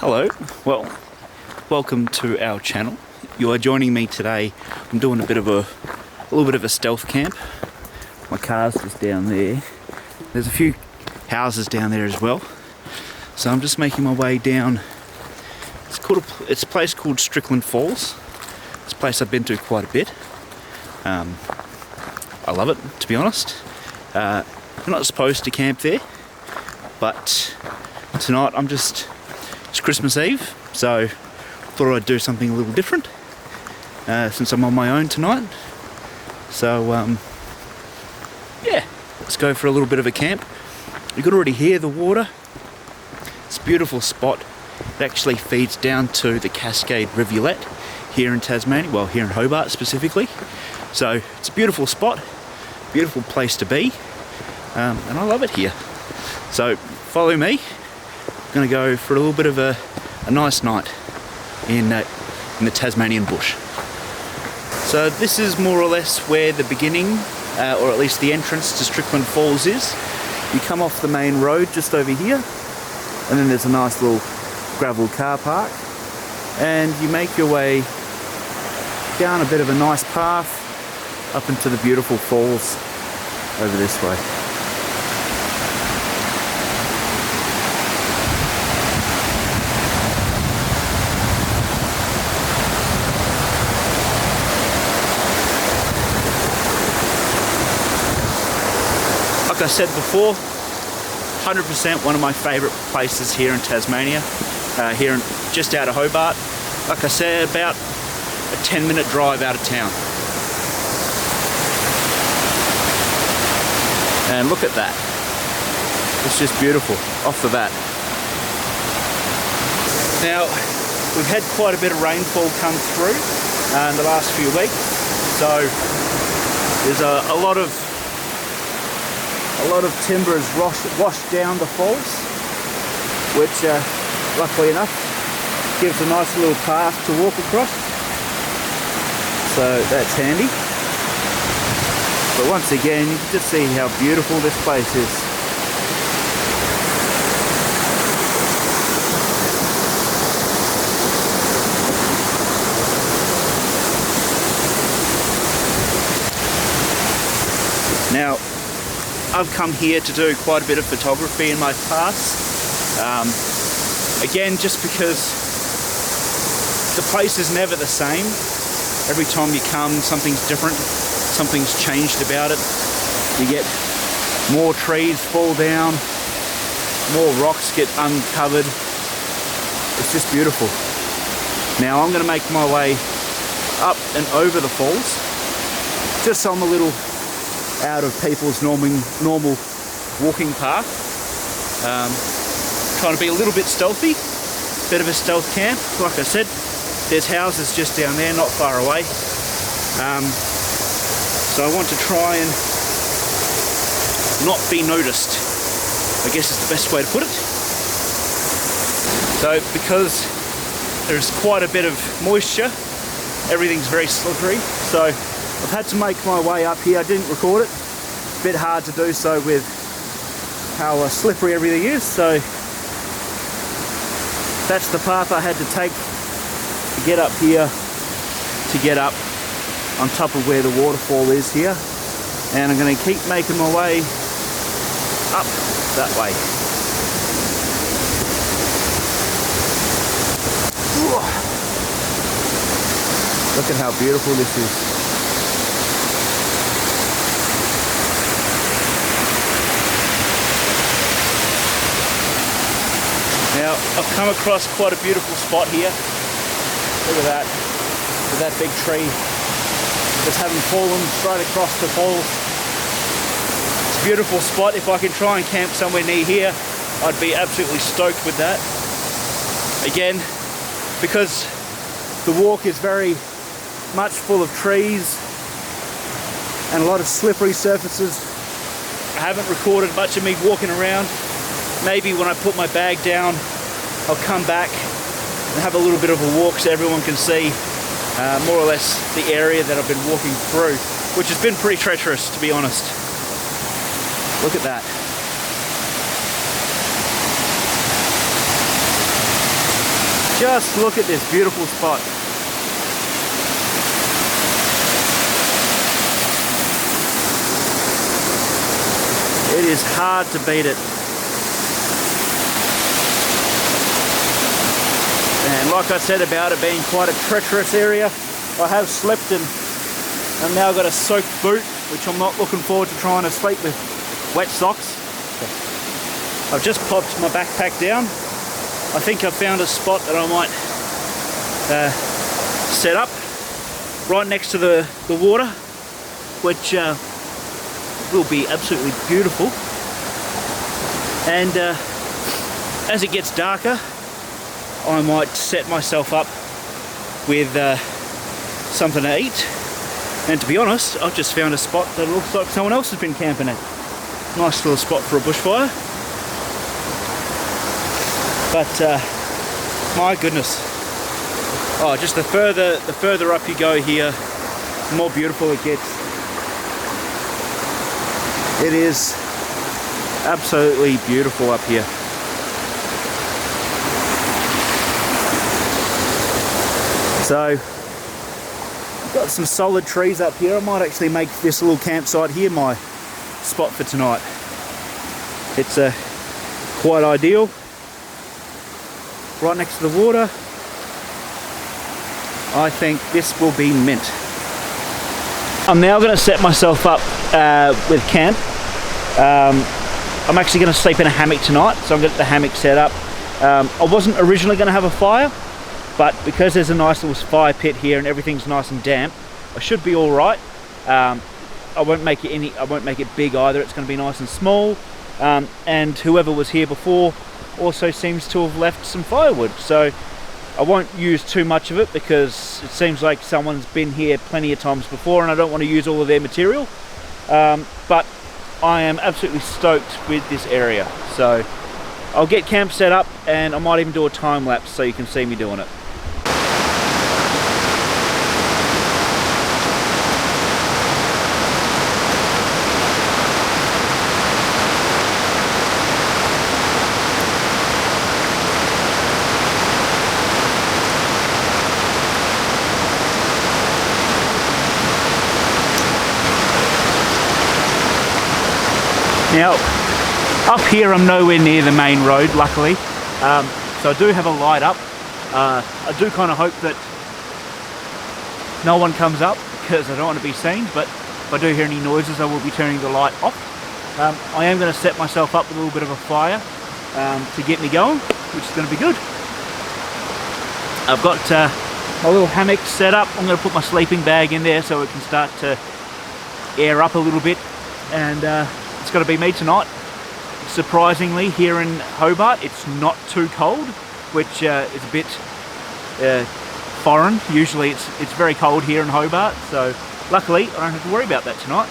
Hello, well, welcome to our channel. You are joining me today. I'm doing a little bit of a stealth camp. My car's just down there. There's a few houses down there as well. So I'm just making my way down. It's a place called Strickland Falls. It's a place I've been to quite a bit. I love it, to be honest. You're not supposed to camp there, but tonight it's Christmas Eve, so thought I'd do something a little different since I'm on my own tonight. So yeah, let's go for a little bit of a camp. You can already hear the water. It's a beautiful spot. It actually feeds down to the Cascade rivulet here in Tasmania, well, here in Hobart specifically. So it's a beautiful spot, beautiful place to be, and I love it here. So follow me. I'm going to go for a little bit of a nice night in the Tasmanian bush. So this is more or less where the beginning, or at least the entrance to Strickland Falls is. You come off the main road just over here, and then there's a nice little gravel car park, and you make your way down a bit of a nice path up into the beautiful falls over this way. Like I said before, 100% one of my favourite places here in Tasmania, just out of Hobart. Like I said, about a 10-minute drive out of town. And look at that. It's just beautiful off the bat. Now, we've had quite a bit of rainfall come through in the last few weeks, so there's a lot of timber has washed down the falls, which luckily enough gives a nice little path to walk across, so that's handy. But once again, you can just see how beautiful this place is. Now, I've come here to do quite a bit of photography in my past. Again, just because the place is never the same. Every time you come, something's different. Something's changed about it. You get more trees fall down, more rocks get uncovered. It's just beautiful. Now I'm going to make my way up and over the falls, just so I'm a little out of people's normal walking path. Trying to be a little bit stealthy, bit of a stealth camp. Like I said, there's houses just down there, not far away. So I want to try and not be noticed, I guess is the best way to put it. So because there's quite a bit of moisture, everything's very slippery, so I've had to make my way up here. I didn't record it. It's a bit hard to do so with how slippery everything is, so that's the path I had to take to get up here, to get up on top of where the waterfall is here. And I'm going to keep making my way up that way. Look at how beautiful this is. Now, I've come across quite a beautiful spot here. Look at that, with that big tree just having fallen straight across the falls. It's a beautiful spot. If I can try and camp somewhere near here, I'd be absolutely stoked with that. Again, because the walk is very much full of trees and a lot of slippery surfaces, I haven't recorded much of me walking around. Maybe when I put my bag down, I'll come back and have a little bit of a walk so everyone can see more or less the area that I've been walking through, which has been pretty treacherous, to be honest. Look at that. Just look at this beautiful spot. It is hard to beat it. And like I said about it being quite a treacherous area, I have slept in. I've now got a soaked boot, which I'm not looking forward to trying to sleep with wet socks. I've just popped my backpack down. I think I've found a spot that I might set up right next to the water, which will be absolutely beautiful. And as it gets darker, I might set myself up with something to eat. And to be honest, I've just found a spot that looks like someone else has been camping at. Nice little spot for a bushfire. But my goodness, oh, just the further up you go here, the more beautiful it gets. It is absolutely beautiful up here. So, got some solid trees up here. I might actually make this little campsite here my spot for tonight. It's quite ideal. Right next to the water. I think this will be mint. I'm now going to set myself up with camp. I'm actually going to sleep in a hammock tonight, so I'm going to get the hammock set up. I wasn't originally going to have a fire, but because there's a nice little fire pit here and everything's nice and damp, I should be all right. I won't make it big either. It's going to be nice and small. And whoever was here before also seems to have left some firewood, so I won't use too much of it because it seems like someone's been here plenty of times before and I don't want to use all of their material. But I am absolutely stoked with this area, so I'll get camp set up and I might even do a time lapse so you can see me doing it. Now, up here I'm nowhere near the main road, luckily, so I do have a light up. I do kind of hope that no one comes up because I don't want to be seen, but if I do hear any noises I will be turning the light off. I am going to set myself up with a little bit of a fire to get me going, which is going to be good. I've got my little hammock set up. I'm going to put my sleeping bag in there so it can start to air up a little bit, and it's going to be me tonight. Surprisingly, here in Hobart, it's not too cold, which is a bit foreign. Usually it's very cold here in Hobart, so luckily I don't have to worry about that tonight.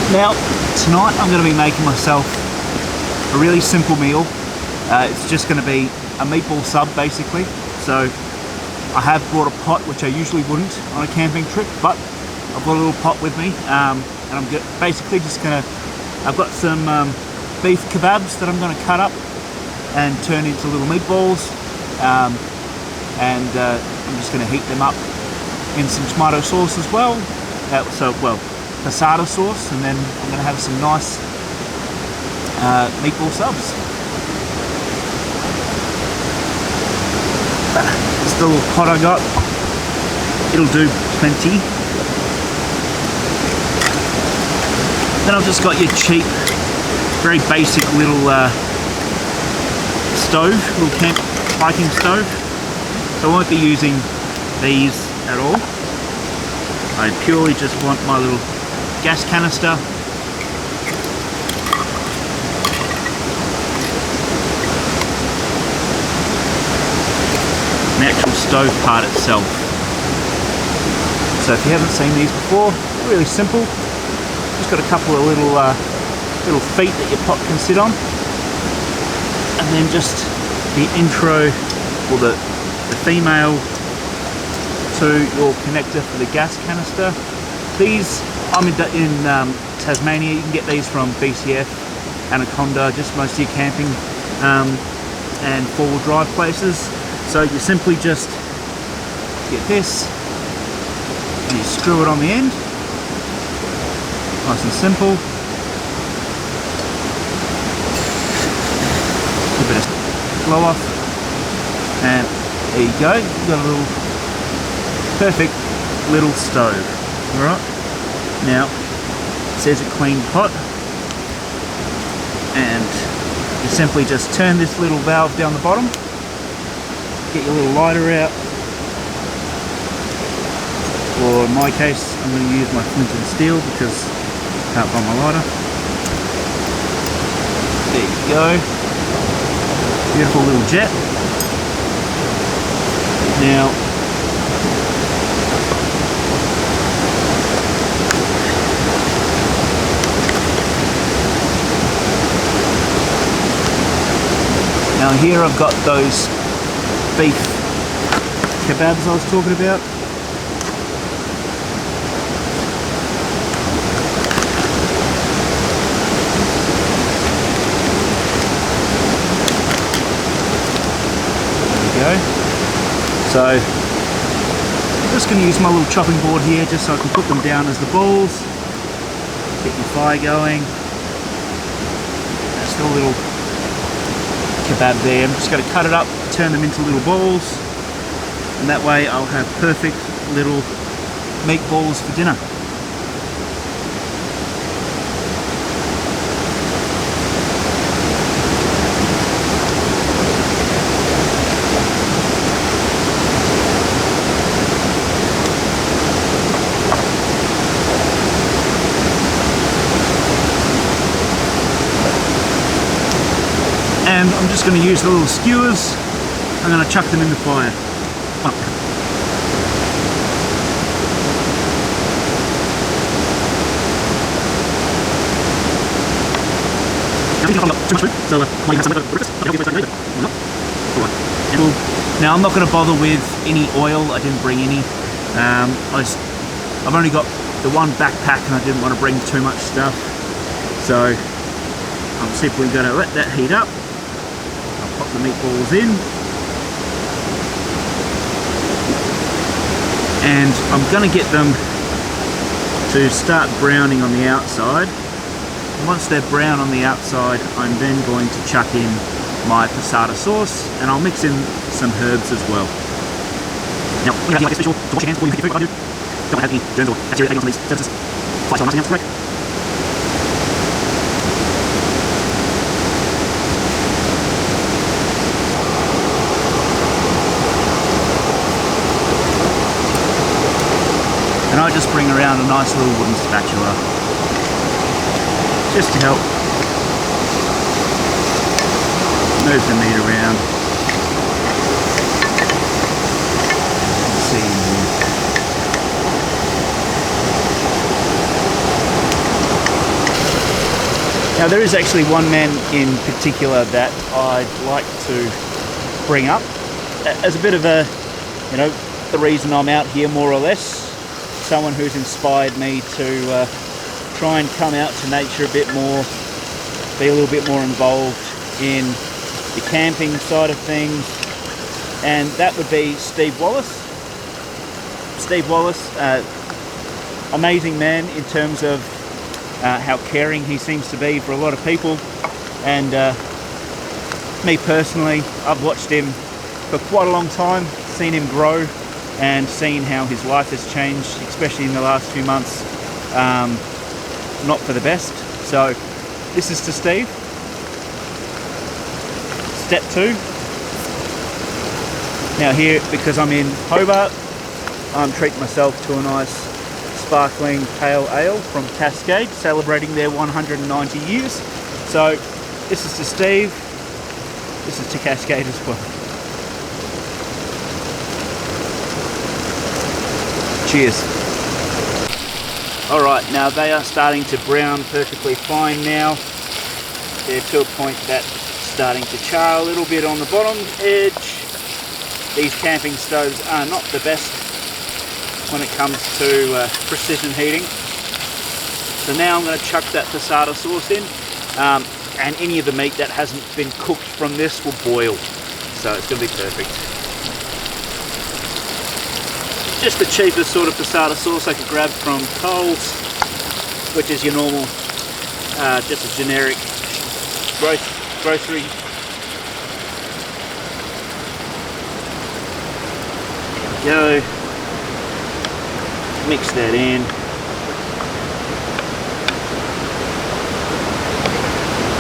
Now, tonight I'm going to be making myself a really simple meal. It's just going to be a meatball sub, basically. So I have brought a pot, which I usually wouldn't on a camping trip, but I've got a little pot with me, and I'm basically just going to, I've got some beef kebabs that I'm going to cut up and turn into little meatballs, and I'm just going to heat them up in some tomato sauce as well. Passata sauce, and then I'm going to have some nice meatball subs. This little pot I got, it'll do plenty. Then I've just got your cheap, very basic little stove, little camp hiking stove. So I won't be using these at all. I purely just want my little gas canister. stove part itself. So if you haven't seen these before, really simple. Just got a couple of little feet that your pot can sit on, and then just the intro, or the female to your connector for the gas canister. These, I'm in Tasmania. You can get these from BCF, Anaconda, just most of your camping and four-wheel drive places. So you simply just get this and you screw it on the end, nice and simple. A bit of blow off, and there you go. You've got a little perfect little stove. All right. Now it says a clean pot, and you simply just turn this little valve down the bottom. Get your little lighter out, or in my case I'm going to use my flint and steel because I can't find my lighter. There you go, beautiful little jet. Now here I've got those beef kebabs I was talking about. There we go. So I'm just going to use my little chopping board here just so I can put them down as the balls. Get your fire going. That's the little kebab there. I'm just going to cut it up, turn them into little balls, and that way I'll have perfect little meatballs for dinner. And I'm just going to use the little skewers. I'm going to chuck them in the fire. Up. Now I'm not going to bother with any oil. I didn't bring any. I've only got the one backpack and I didn't want to bring too much stuff. So I'm simply going to let that heat up. I'll pop the meatballs in. And I'm going to get them to start browning on the outside. And once they're brown on the outside, I'm then going to chuck in my passata sauce, and I'll mix in some herbs as well. Now, when you have like this, be sure to wash your hands before you pick your food. Don't have any germs or bacteria hanging on these surfaces. Fly nothing else, correct? And I just bring around a nice little wooden spatula just to help move the meat around. Let's see here. Now there is actually one man in particular that I'd like to bring up as a bit of a, you know, the reason I'm out here more or less. Someone who's inspired me to try and come out to nature a bit more, be a little bit more involved in the camping side of things, and that would be Steve Wallace. Steve Wallace, amazing man in terms of how caring he seems to be for a lot of people, and me personally, I've watched him for quite a long time, seen him grow and seen how his life has changed, especially in the last few months, not for the best. So this is to Steve. Step 2. Now here, because I'm in Hobart, I'm treating myself to a nice sparkling pale ale from Cascade, celebrating their 190 years. So this is to Steve, this is to Cascade as well. Cheers. Alright, now they are starting to brown perfectly fine now. They're to a point that's starting to char a little bit on the bottom edge. These camping stoves are not the best when it comes to precision heating. So now I'm going to chuck that passata sauce in, and any of the meat that hasn't been cooked from this will boil. So it's going to be perfect. Just the cheapest sort of passata sauce I could grab from Coles, which is your normal, just a generic grocery. There we go. Mix that in.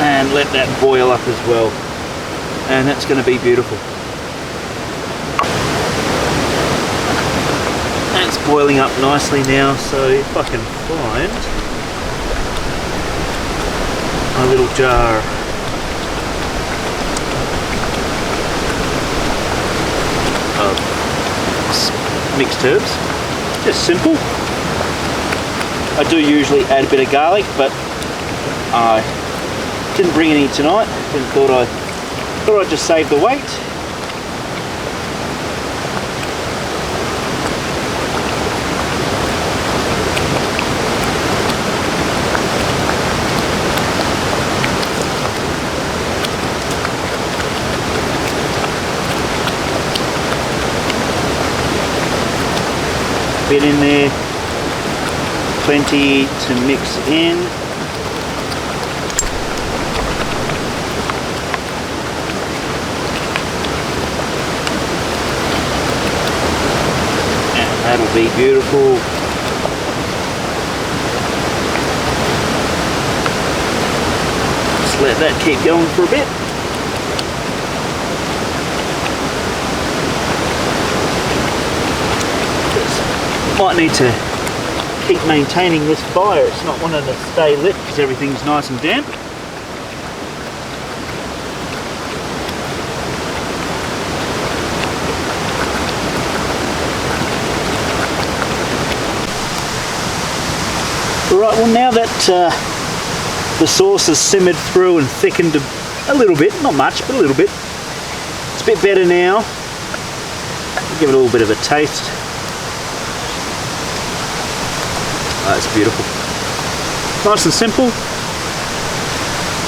And let that boil up as well. And that's going to be beautiful. It's boiling up nicely now, so if I can find my little jar of mixed herbs, just simple. I do usually add a bit of garlic, but I didn't bring any tonight. Thought I'd just save the weight. Bit in there, plenty to mix in. And that'll be beautiful. Just let that keep going for a bit. Might need to keep maintaining this fire. It's not wanting to stay lit because everything's nice and damp. Right, well now that the sauce has simmered through and thickened a little bit, not much, but a little bit. It's a bit better now. Give it a little bit of a taste. That's beautiful. Nice and simple.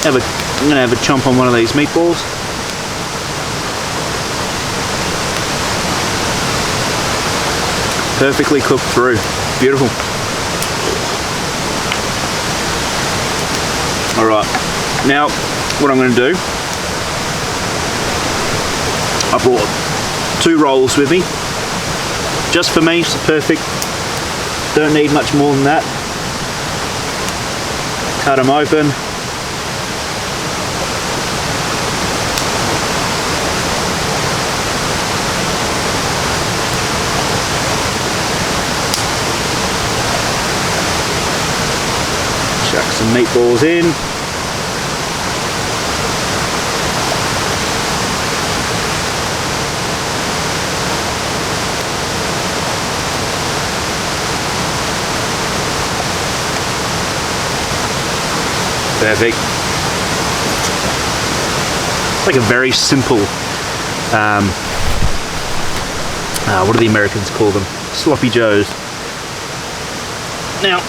I'm going to have a chomp on one of these meatballs. Perfectly cooked through. Beautiful. Alright, now what I'm going to do, I brought 2 rolls with me. Just for me, it's perfect. Don't need much more than that. Cut them open. Chuck some meatballs in. Perfect. It's like a very simple, what do the Americans call them? Sloppy joes. Now,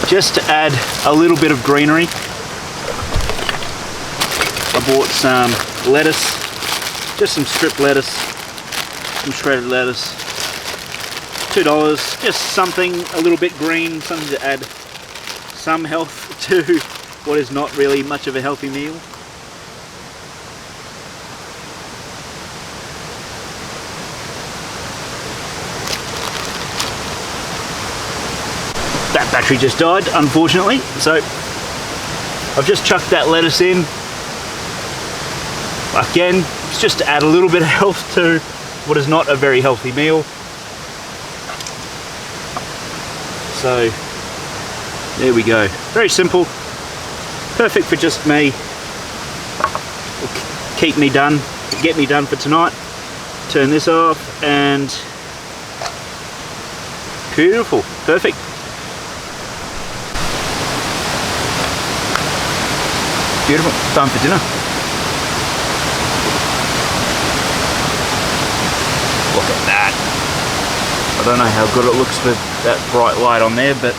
just to add a little bit of greenery, I bought some lettuce, just some stripped lettuce, some shredded lettuce, $2, just something a little bit green, something to add some health to what is not really much of a healthy meal. That battery just died, unfortunately, so I've just chucked that lettuce in. Again, it's just to add a little bit of health to what is not a very healthy meal. So there we go. Very simple. Perfect for just me. Keep me done. Get me done for tonight. Turn this off and Beautiful, perfect. Beautiful, time for dinner. Look at that. I don't know how good it looks with that bright light on there, but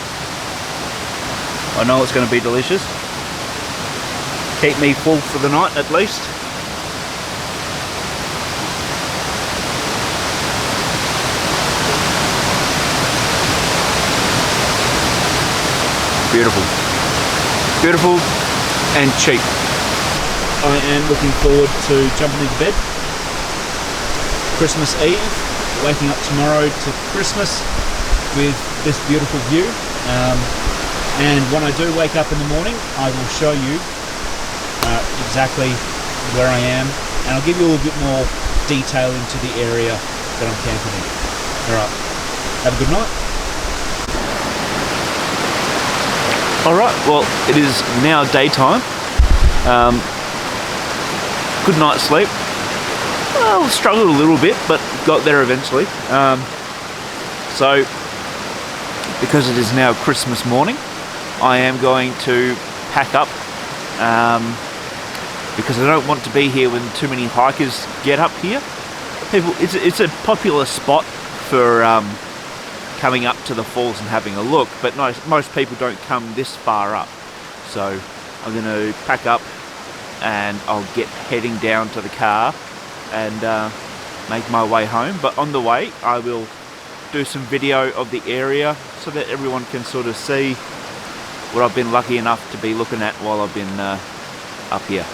I know it's going to be delicious. Keep me full for the night at least. Beautiful. Beautiful and cheap. I am looking forward to jumping into bed. Christmas Eve, waking up tomorrow to Christmas with this beautiful view. And when I do wake up in the morning, I will show you exactly where I am, and I'll give you a little bit more detail into the area that I'm camping in. Alright, have a good night. Alright, well, it is now daytime. Good night's sleep. Well, struggled a little bit, but got there eventually. So, because it is now Christmas morning, I am going to pack up because I don't want to be here when too many hikers get up here. It's a popular spot for coming up to the falls and having a look, but most people don't come this far up. So I'm going to pack up and I'll get heading down to the car and make my way home. But on the way I will do some video of the area so that everyone can sort of see what I've been lucky enough to be looking at while I've been up here.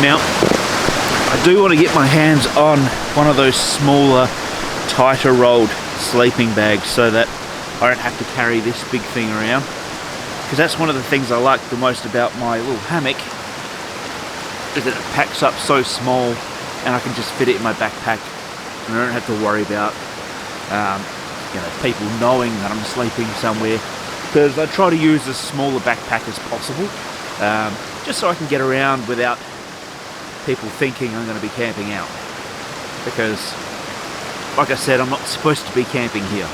Now, I do want to get my hands on one of those smaller, tighter rolled sleeping bags so that I don't have to carry this big thing around. Because that's one of the things I like the most about my little hammock, is that it packs up so small and I can just fit it in my backpack and I don't have to worry about people knowing that I'm sleeping somewhere, because I try to use as small a backpack as possible, just so I can get around without people thinking I'm going to be camping out, because like I said, I'm not supposed to be camping here.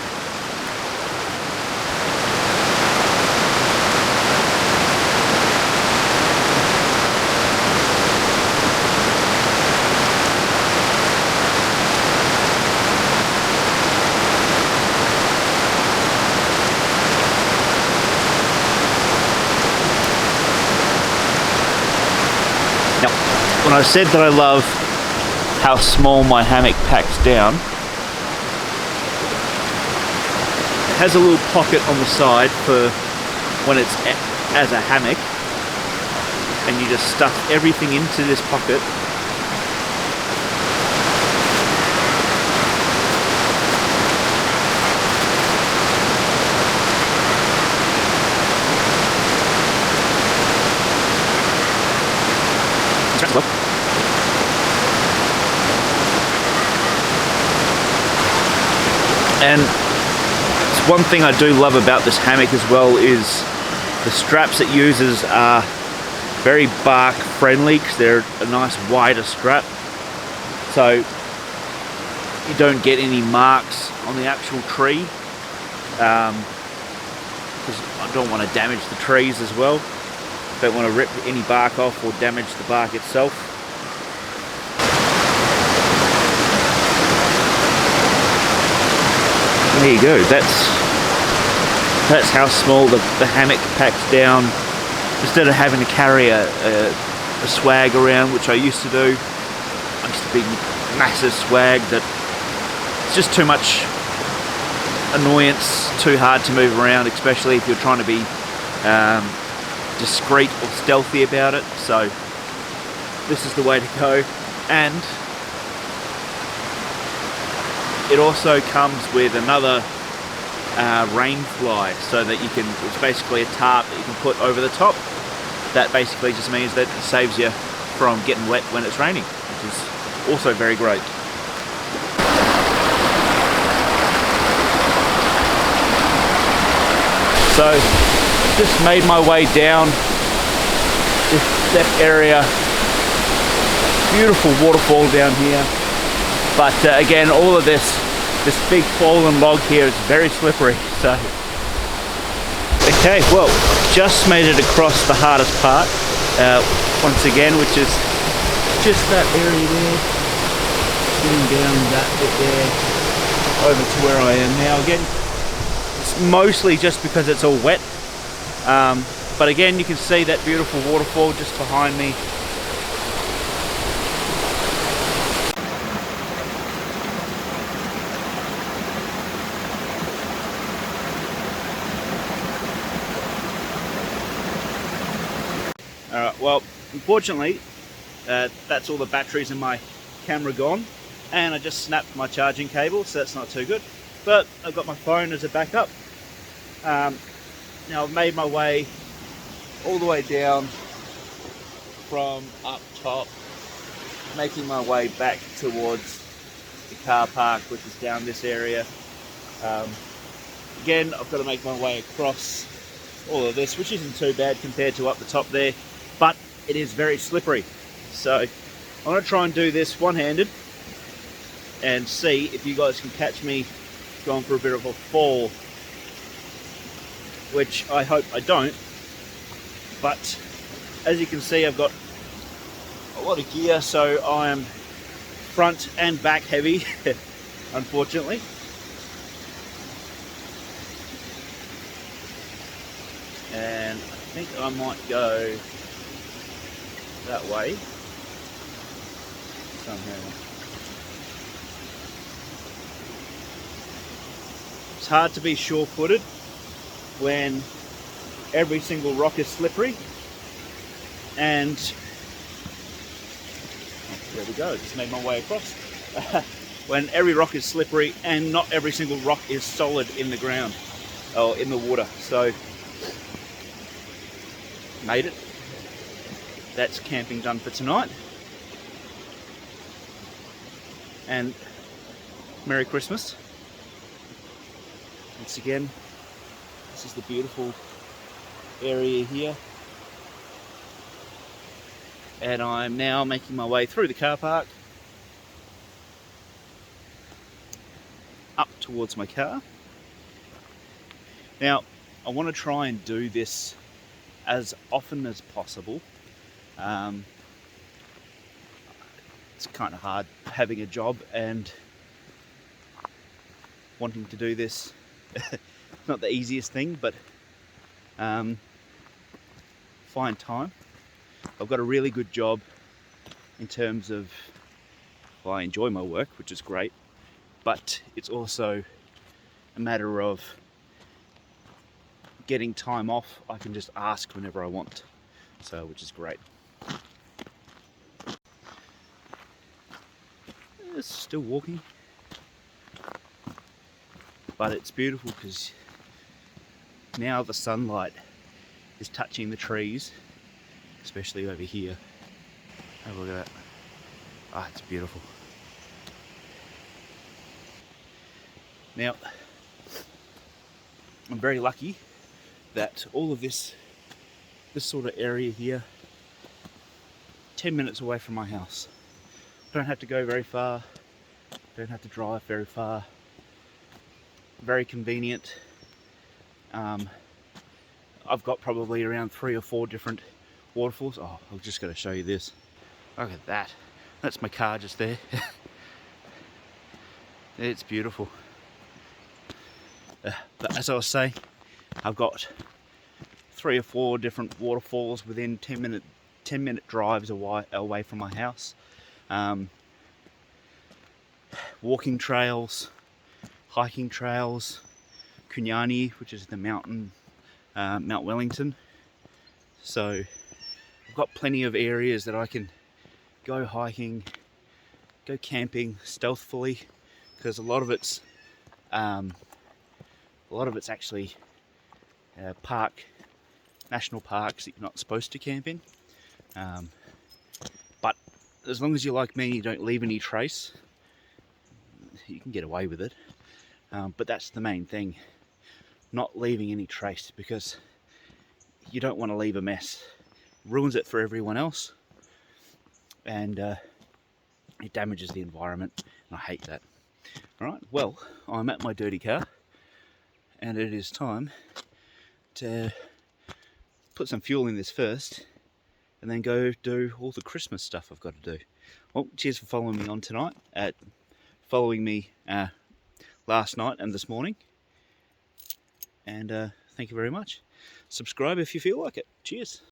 When I said that I love how small my hammock packs down, it has a little pocket on the side for when it's as a hammock, and you just stuff everything into this pocket. And one thing I do love about this hammock as well is the straps it uses are very bark friendly, because they're a nice wider strap, so you don't get any marks on the actual tree, because I don't want to damage the trees as well. Don't want to rip any bark off or damage the bark itself. There you go, that's how small the hammock packs down. Instead of having to carry a swag around, which I used to do. I used to be massive swag that it's just too much annoyance, too hard to move around, especially if you're trying to be discreet or stealthy about it. So this is the way to go. And it also comes with another rain fly, so that you can, it's basically a tarp that you can put over the top. That basically just means that it saves you from getting wet when it's raining, which is also very great. So just made my way down this step area. Beautiful waterfall down here, but again, all of this big fallen log here is very slippery. So okay, well, just made it across the hardest part once again, which is just that area there, getting down that bit there over to where I am now. Again, it's mostly just because it's all wet, but again, you can see that beautiful waterfall just behind me. Alright, well, unfortunately, that's all the batteries in my camera gone, and I just snapped my charging cable, so that's not too good. But I've got my phone as a backup. Now I've made my way all the way down from up top, making my way back towards the car park, which is down this area. Again, I've got to make my way across all of this, which isn't too bad compared to up the top there, but it is very slippery. So I'm going to try and do this one-handed and see if you guys can catch me going for a bit of a fall, which I hope I don't. But as you can see, I've got a lot of gear, so I am front and back heavy, unfortunately. And I think I might go that way somehow. It's hard to be sure-footed when every single rock is slippery, and there we go, just made my way across. When every rock is slippery and not every single rock is solid in the ground or in the water. So made it. That's camping done for tonight. And Merry Christmas. Once again, this is the beautiful area here. And I'm now making my way through the car park up towards my car. Now, I want to try and do this as often as possible. It's kind of hard having a job and wanting to do this. It's not the easiest thing, but find time. I've got a really good job in terms of, well, I enjoy my work, which is great, but it's also a matter of getting time off. I can just ask whenever I want, so which is great. It's still walking, but it's beautiful because now the sunlight is touching the trees, especially over here. Have a look at that. Ah, it's beautiful. Now, I'm very lucky that all of this sort of area here, 10 minutes away from my house. Don't have to go very far, don't have to drive very far. Very convenient. I've got probably around 3 or 4 different waterfalls. Oh, I'm just going to show you this. Look at that. That's my car just there. It's beautiful. But as I was saying, I've got 3 or 4 different waterfalls within 10 minute drives away from my house. Walking trails, hiking trails, Kunyani, which is the mountain, Mount Wellington. So I've got plenty of areas that I can go hiking, go camping stealthily, because a lot of it's actually national parks that you're not supposed to camp in. as long as you're like me, you don't leave any trace, you can get away with it. But that's the main thing, not leaving any trace, because you don't want to leave a mess. It ruins it for everyone else, and it damages the environment, and I hate that. Alright, well, I'm at my dirty car, and it is time to put some fuel in this first, and then go do all the Christmas stuff I've got to do. Well, cheers for following me on tonight, following me last night and this morning, and thank you very much. Subscribe if you feel like it. Cheers.